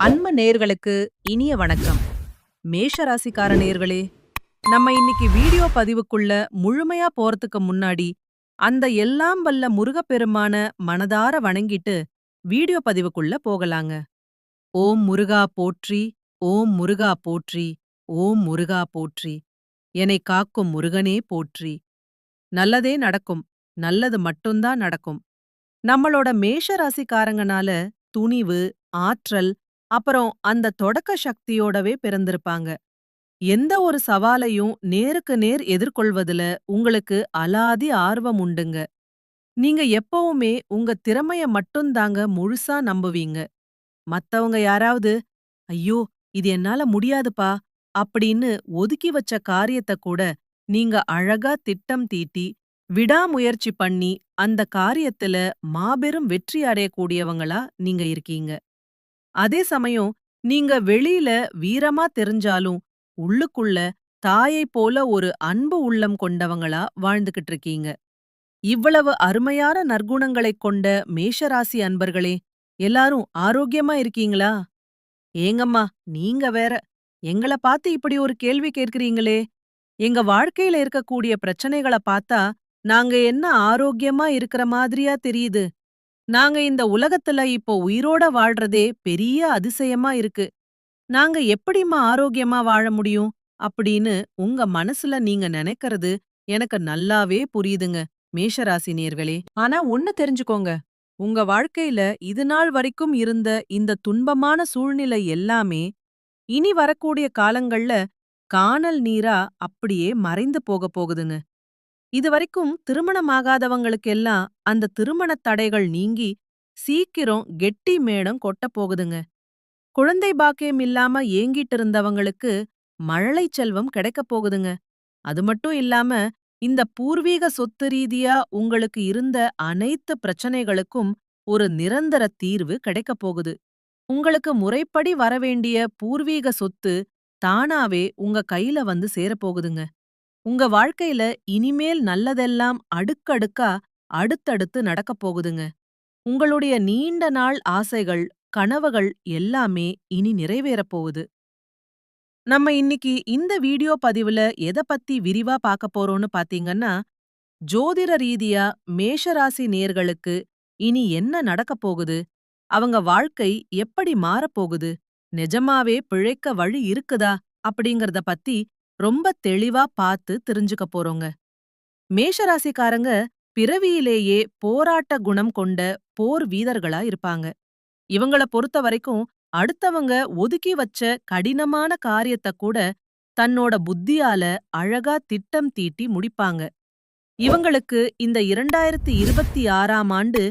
அன்ம நேர்களுக்கு இனிய வணக்கம். மேஷ ராசிக்கார நேர்களே, நம்ம இன்னைக்கு வீடியோ பதிவுக்குள்ள முழுமையா போறதுக்கு முன்னாடி அந்த எல்லாம் வல்ல முருகப்பெருமான மனதார வணங்கிட்டு வீடியோ பதிவுக்குள்ள போகலாங்க. ஓம் முருகா போற்றி, ஓம் முருகா போற்றி, ஓம் முருகா போற்றி. என்னை காக்கும் முருகனே போற்றி. நல்லதே நடக்கும், நல்லது மட்டும்தான் நடக்கும். நம்மளோட மேஷ ராசிக்காரங்கனால துணிவு, ஆற்றல், அப்புறம் அந்த தொடக்க சக்தியோடவே பிறந்திருப்பாங்க. எந்த ஒரு சவாலையும் நேருக்கு நேர் எதிர்கொள்வதுல உங்களுக்கு அலாதி ஆர்வம் உண்டுங்க. நீங்க எப்பவுமே உங்க திறமைய மட்டும்தாங்க முழுசா நம்புவீங்க. மத்தவங்க யாராவது, ஐயோ, இது என்னால முடியாதுப்பா அப்படின்னு ஒதுக்கி வச்ச காரியத்த கூட நீங்க அழகா திட்டம் தீட்டி, விடாமுயற்சி பண்ணி அந்த காரியத்துல மாபெரும் வெற்றி அடையக்கூடியவங்களா நீங்க இருக்கீங்க. அதே சமயம் நீங்க வெளியில வீரமா தெரிஞ்சாலும் உள்ளுக்குள்ள தாயைப் போல ஒரு அன்பு உள்ளம் கொண்டவங்களா வாழ்ந்துகிட்டு இருக்கீங்க. இவ்வளவு அருமையான நற்குணங்களைக் கொண்ட மேஷராசி அன்பர்களே, எல்லாரும் ஆரோக்கியமா இருக்கீங்களா? ஏங்கம்மா, நீங்க வேற எங்கள பார்த்து இப்படி ஒரு கேள்வி கேட்கிறீங்களே. எங்க வாழ்க்கையில இருக்கக்கூடிய பிரச்சனைகள பார்த்தா நாங்க என்ன ஆரோக்கியமா இருக்கிற மாதிரியா தெரியுது. நாங்க இந்த உலகத்துல இப்போ உயிரோட வாழ்றதே பெரிய அதிசயமா இருக்கு. நாங்க எப்படிம்மா ஆரோக்கியமா வாழ முடியும் அப்படின்னு உங்க மனசுல நீங்க நினைக்கிறது எனக்கு நல்லாவே புரியுதுங்க, மேஷராசி நேர்களே. ஆனா ஒண்ணு தெரிஞ்சுக்கோங்க, உங்க வாழ்க்கையில இது நாள் வரைக்கும் இருந்த இந்த துன்பமான சூழ்நிலை எல்லாமே இனி வரக்கூடிய காலங்கள்ல கானல் நீரா அப்படியே மறைந்து போகப் போகுதுங்க. இதுவரைக்கும் திருமணமாகாதவங்களுக்கெல்லாம் அந்த திருமணத் தடைகள் நீங்கி சீக்கிரம் கெட்டி மேளம் கொட்டப் போகுதுங்க. குழந்தை பாக்கியம் இல்லாம ஏங்கிட்டு இருந்தவங்களுக்கு மழலை செல்வம் கிடைக்கப் போகுதுங்க. அது மட்டும் இல்லாம இந்த பூர்வீக சொத்து ரீதியா உங்களுக்கு இருந்த அனைத்து பிரச்சனைகளுக்கும் ஒரு நிரந்தர தீர்வு கிடைக்கப் போகுது. உங்களுக்கு முறைப்படி வரவேண்டிய பூர்வீக சொத்து தானாவே உங்க கையில வந்து சேரப்போகுதுங்க. உங்க வாழ்க்கையில இனிமேல் நல்லதெல்லாம் அடுக்கடுக்கா அடுத்தடுத்து நடக்கப் போகுதுங்க. உங்களுடைய நீண்ட நாள் ஆசைகள், கனவுகள் எல்லாமே இனி நிறைவேறப் போகுது. நம்ம இன்னைக்கு இந்த வீடியோ பதிவுல எத பத்தி விரிவா பார்க்க போறோம்னு பாத்தீங்கன்னா, ஜோதிட ரீதியா மேஷராசி நேர்களுக்கு இனி என்ன நடக்கப் போகுது? அவங்க வாழ்க்கை எப்படி மாறப்போகுது? நிஜமாவே பிழைக்க வழி இருக்குதா? அப்படிங்கறத பத்தி ரொம்ப தெளிவா பார்த்து தெரிஞ்சுக்க போறோங்க. மேஷராசிக்காரங்க பிறவியிலேயே போராட்ட குணம் கொண்ட போர் வீரர்களா இருப்பாங்க. இவங்கள பொறுத்த வரைக்கும் அடுத்தவங்க ஒதுக்கி வச்ச கடினமான காரியத்த கூட தன்னோட புத்தியால அழகா திட்டம் தீட்டி முடிப்பாங்க. இவங்களுக்கு இந்த 2026ஆம் ஆண்டு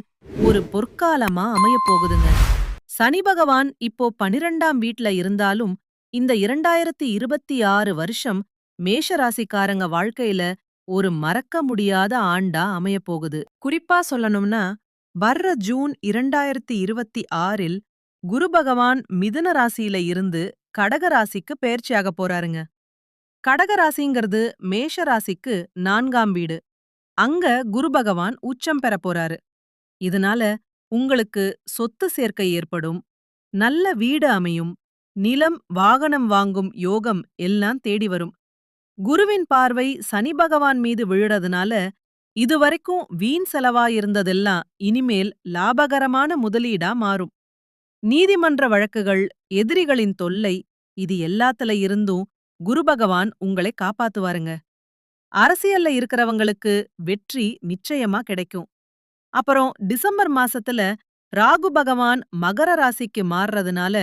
ஒரு பொற்காலமா அமையப் போகுதுங்க. சனி பகவான் இப்போ 12ஆம் வீட்ல இருந்தாலும் இந்த 2026 வருஷம் மேஷராசிக்காரங்க வாழ்க்கையில ஒரு மறக்க முடியாத ஆண்டா அமையப் போகுது. குறிப்பா சொல்லணும்னா, வர்ற ஜூன் 2026இல் குரு பகவான் மிதுன ராசியில இருந்து கடக ராசிக்கு பெயர்ச்சியாகப் போறாருங்க. கடக ராசிங்கிறது மேஷ ராசிக்கு 4ஆம் வீடு. அங்க குரு பகவான் உச்சம் பெறப் போறாரு. இதனால உங்களுக்கு சொத்து சேர்க்கை ஏற்படும், நல்ல வீடு அமையும், நிலம், வாகனம் வாங்கும் யோகம் எல்லாம் தேடி வரும். குருவின் பார்வை சனி பகவான் மீது விழுறதுனால இதுவரைக்கும் வீண் செலவாயிருந்ததெல்லாம் இனிமேல் லாபகரமான முதலீடா மாறும். நீதிமன்ற வழக்குகள், எதிரிகளின் தொல்லை, இது எல்லாத்துல இருந்தும் குரு பகவான் உங்களை காப்பாத்துவாருங்க. அரசியல்ல இருக்கிறவங்களுக்கு வெற்றி நிச்சயமா கிடைக்கும். அப்புறம் டிசம்பர் மாசத்துல ராகு பகவான் மகர ராசிக்கு மாறுறதுனால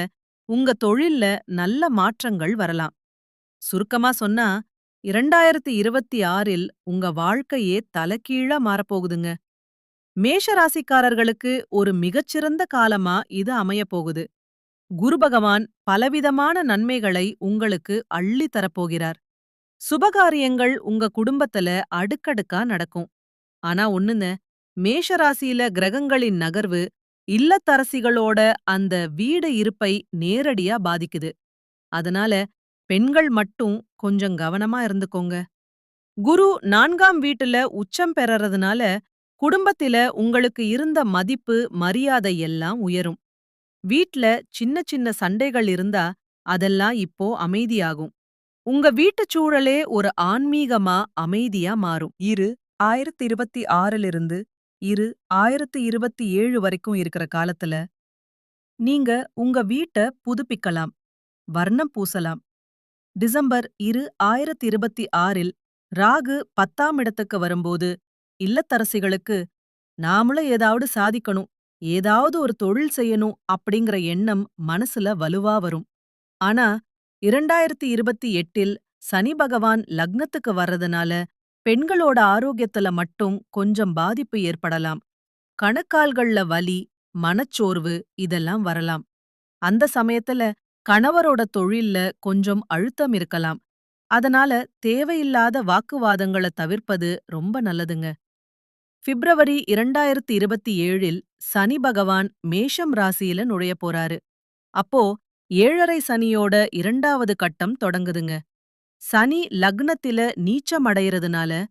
உங்க தொழில்ல நல்ல மாற்றங்கள் வரலாம். சுருக்கமா சொன்னா, 2026இல் உங்க வாழ்க்கையே தலைகீழா மாறப்போகுதுங்க. மேஷ ராசிக்காரர்களுக்கு ஒரு மிகச்சிறந்த காலமா இது அமையப் போகுது. குரு பகவான் பலவிதமான நன்மைகளை உங்களுக்கு அள்ளித் தரப்போகிறார். சுபகாரியங்கள் உங்க குடும்பத்துல அடுக்கடுக்கா நடக்கும். ஆனா ஒண்ணுங்க, மேஷ ராசியில கிரகங்களின் நகர்வு இல்லத்தரசிகளோட அந்த வீடு இருப்பை நேரடியா பாதிக்குது. அதனால பெண்கள் மட்டும் கொஞ்சம் கவனமா இருந்துக்கோங்க. குரு 4ஆம் வீட்டுல உச்சம் பெறறதுனால குடும்பத்தில உங்களுக்கு இருந்த மதிப்பு, மரியாதை எல்லாம் உயரும். வீட்ல சின்ன சின்ன சண்டைகள் இருந்தா அதெல்லாம் இப்போ அமைதியாகும். உங்க வீட்டுச் சூழலே ஒரு ஆன்மீகமா அமைதியா மாறும். 2026லிருந்து 2027 வரைக்கும் இருக்கிற காலத்துல நீங்க உங்க வீட்ட புதுப்பிக்கலாம், வர்ணம் பூசலாம். டிசம்பர் 2026ல் ராகு 10ஆம் இடத்துக்கு வரும்போது இல்லத்தரசிகளுக்கு நாமளும் ஏதாவது சாதிக்கணும், ஏதாவது ஒரு தொழில் செய்யணும் அப்படிங்கிற எண்ணம் மனசுல வலுவா வரும். ஆனா 2028ல் சனி பகவான் லக்னத்துக்கு வர்றதுனால பெண்களோட ஆரோக்கியத்துல மட்டும் கொஞ்சம் பாதிப்பு ஏற்படலாம். கணுக்கால்கள்ல வலி, மனச்சோர்வு இதெல்லாம் வரலாம். அந்த சமயத்துல கணவரோட தொழில்ல கொஞ்சம் அழுத்தம் இருக்கலாம். அதனால தேவையில்லாத வாக்குவாதங்கள தவிர்ப்பது ரொம்ப நல்லதுங்க. பிப்ரவரி 2027ல் சனி பகவான் மேஷம் ராசியில நுழையப் போறாரு. அப்போ 7.5 சனியோட 2வது கட்டம் தொடங்குதுங்க. சனி லக்னத்தில நீச்சமடையறதுனால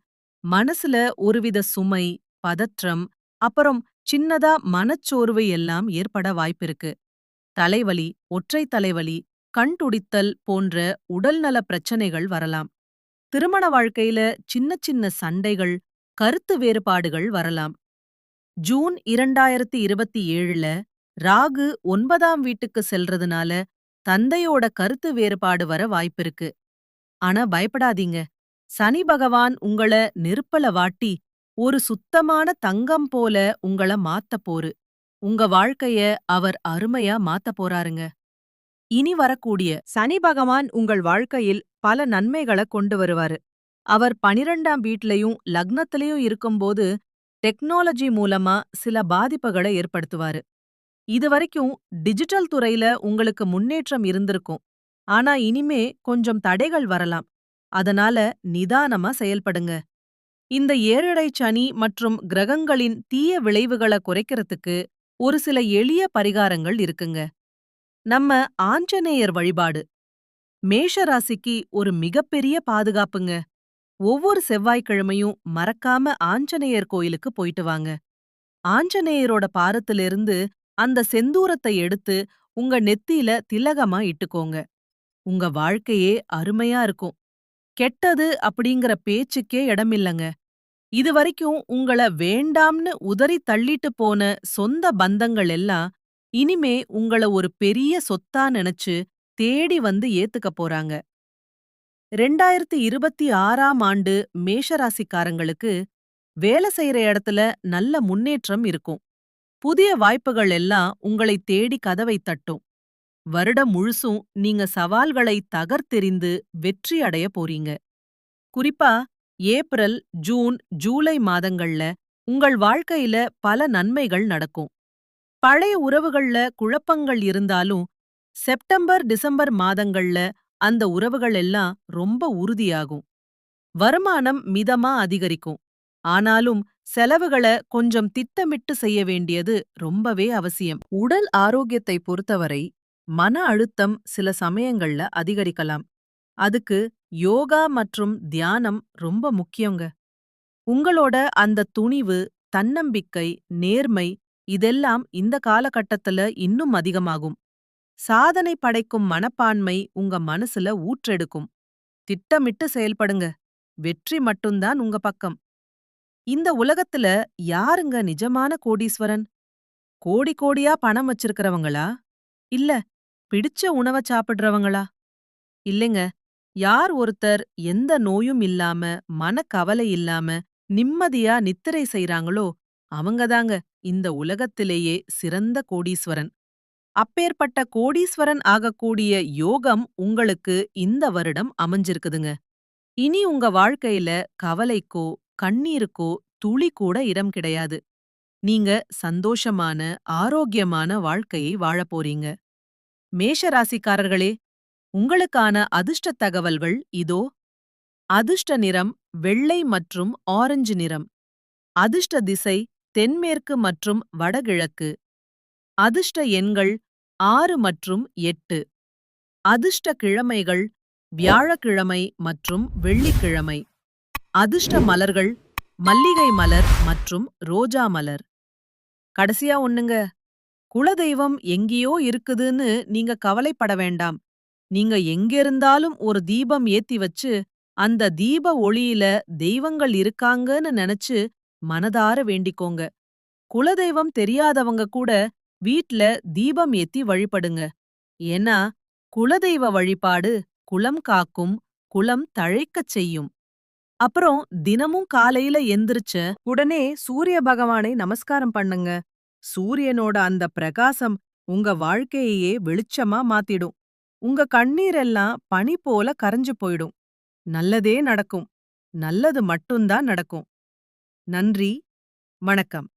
மனசுல ஒருவித சுமை, பதற்றம், அப்புறம் சின்னதா மனச்சோர்வு எல்லாம் ஏற்பட வாய்ப்பிருக்கு. தலைவலி, ஒற்றை தலைவலி, கண் துடித்தல் போன்ற உடல்நல பிரச்சனைகள் வரலாம். திருமண வாழ்க்கையில சின்ன சின்ன சண்டைகள், கருத்து வேறுபாடுகள் வரலாம். ஜூன் 2027ல ராகு 9ஆம் வீட்டுக்கு செல்றதுனால தந்தையோட கருத்து வேறுபாடு வர வாய்ப்பிருக்கு. ஆனா பயப்படாதீங்க. சனி பகவான் உங்கள நெருப்பல வாட்டி ஒரு சுத்தமான தங்கம் போல உங்கள மாத்தப் போரு. உங்க வாழ்க்கைய அவர் அருமையா மாத்தப் போறாருங்க. இனி வரக்கூடிய சனி பகவான் உங்கள் வாழ்க்கையில் பல நன்மைகள கொண்டு வருவாரு. அவர் 12ஆம் வீட்லயும் லக்னத்திலயும் இருக்கும்போது டெக்னாலஜி மூலமா சில பாதிப்புகளை ஏற்படுத்துவாரு. இதுவரைக்கும் டிஜிட்டல் துறையில உங்களுக்கு முன்னேற்றம் இருந்திருக்கும். ஆனா இனிமே கொஞ்சம் தடைகள் வரலாம். அதனால நிதானமா செயல்படுங்க. இந்த ஏழரை சனி மற்றும் கிரகங்களின் தீய விளைவுகள குறைக்கிறதுக்கு ஒரு சில எளிய பரிகாரங்கள் இருக்குங்க. நம்ம ஆஞ்சநேயர் வழிபாடு மேஷ ராசிக்கு ஒரு மிகப்பெரிய பாதுகாப்புங்க. ஒவ்வொரு செவ்வாய்க்கிழமையும் மறக்காம ஆஞ்சநேயர் கோயிலுக்கு போயிட்டு வாங்க. ஆஞ்சநேயரோட பாரத்திலிருந்து அந்த செந்தூரத்தை எடுத்து உங்க நெத்தியில திலகமா இட்டுக்கோங்க. உங்க வாழ்க்கையே அருமையா இருக்கும். கெட்டது அப்படிங்கிற பேச்சுக்கே இடமில்லங்க. இதுவரைக்கும் உங்கள வேண்டாம்னு உதறி தள்ளிட்டு போன சொந்த பந்தங்கள் எல்லாம் இனிமே உங்கள ஒரு பெரிய சொத்தா நினைச்சு தேடி வந்து ஏத்துக்க போறாங்க. 2026ஆம் ஆண்டு மேஷராசிக்காரங்களுக்கு வேலை செய்யற இடத்துல நல்ல முன்னேற்றம் இருக்கும். புதிய வாய்ப்புகள் எல்லாம் உங்களை தேடி கதவை தட்டும். வருடம் முழுசும் நீங்க சவால்களை தகர்த்தெறிந்து வெற்றி அடைய போறீங்க. குறிப்பா ஏப்ரல், ஜூன், ஜூலை மாதங்கள்ல உங்கள் வாழ்க்கையில பல நன்மைகள் நடக்கும். பழைய உறவுகள்ல குழப்பங்கள் இருந்தாலும் செப்டம்பர், டிசம்பர் மாதங்கள்ல அந்த உறவுகள் எல்லாம் ரொம்ப உறுதியாகும். வருமானம் மிதமா அதிகரிக்கும். ஆனாலும் செலவுகள கொஞ்சம் திட்டமிட்டு செய்ய வேண்டியது ரொம்பவே அவசியம். உடல் ஆரோக்கியத்தை பொறுத்தவரை மன அழுத்தம் சில சமயங்கள்ல அதிகரிக்கலாம். அதுக்கு யோகா மற்றும் தியானம் ரொம்ப முக்கியங்க. உங்களோட அந்த துணிவு, தன்னம்பிக்கை, நேர்மை இதெல்லாம் இந்த காலகட்டத்துல இன்னும் அதிகமாகும். சாதனை படைக்கும் மனப்பான்மை உங்க மனசுல ஊற்றெடுக்கும். திட்டமிட்டு செயல்படுங்க. வெற்றி மட்டும்தான் உங்க பக்கம். இந்த உலகத்துல யாருங்க நிஜமான கோடீஸ்வரன்? கோடி கோடியா பணம் வச்சிருக்கிறவங்களா? இல்ல பிடிச்ச உணவ சாப்பிடுறவங்களா? இல்லைங்க. யார் ஒருத்தர் எந்த நோயும் இல்லாம, மனக்கவலை இல்லாம, நிம்மதியா நித்திரை செய்றாங்களோ அவங்கதாங்க இந்த உலகத்திலேயே சிறந்த கோடீஸ்வரன். அப்பேற்பட்ட கோடீஸ்வரன் ஆகக்கூடிய யோகம் உங்களுக்கு இந்த வருடம் அமைஞ்சிருக்குதுங்க. இனி உங்க வாழ்க்கையில கவலைக்கோ, கண்ணீருக்கோ துளி கூட இடம் கிடையாது. நீங்க சந்தோஷமான, ஆரோக்கியமான வாழ்க்கையை வாழப் போறீங்க. மேஷ ராசிக்காரர்களே, உங்களுக்கான அதிர்ஷ்ட தகவல்கள் இதோ. அதிர்ஷ்ட நிறம் வெள்ளை மற்றும் ஆரஞ்சு நிறம். அதிர்ஷ்ட திசை தென்மேற்கு மற்றும் வடகிழக்கு. அதிர்ஷ்ட எண்கள் 6 மற்றும் 8. அதிர்ஷ்ட கிழமைகள் வியாழக்கிழமை மற்றும் வெள்ளிக்கிழமை. அதிர்ஷ்ட மலர்கள் மல்லிகை மலர் மற்றும் ரோஜா மலர். கடைசியா ஒண்ணுங்க, குலதெய்வம் எங்கேயோ இருக்குதுன்னு நீங்க கவலைப்பட வேண்டாம். நீங்க எங்க இருந்தாலும் ஒரு தீபம் ஏத்தி வச்சு, அந்த தீப ஒளியில தெய்வங்கள் இருக்காங்கன்னு நெனச்சு மனதார வேண்டிக்கோங்க. குலதெய்வம் தெரியாதவங்க கூட வீட்ல தீபம் ஏத்தி வழிபடுங்க. ஏன்னா, குலதெய்வ வழிபாடு குலம் காக்கும், குலம் தழைக்கச் செய்யும். அப்புறம் தினமும் காலையில எந்திரிச்ச உடனே சூரிய பகவானை நமஸ்காரம் பண்ணுங்க. சூரியனோட அந்த பிரகாசம் உங்க வாழ்க்கையையே வெளிச்சமா மாத்திடும். உங்க கண்ணீரெல்லாம் பனி போல கரைஞ்சு போயிடும். நல்லதே நடக்கும். நல்லது மட்டும்தான் நடக்கும். நன்றி. வணக்கம்.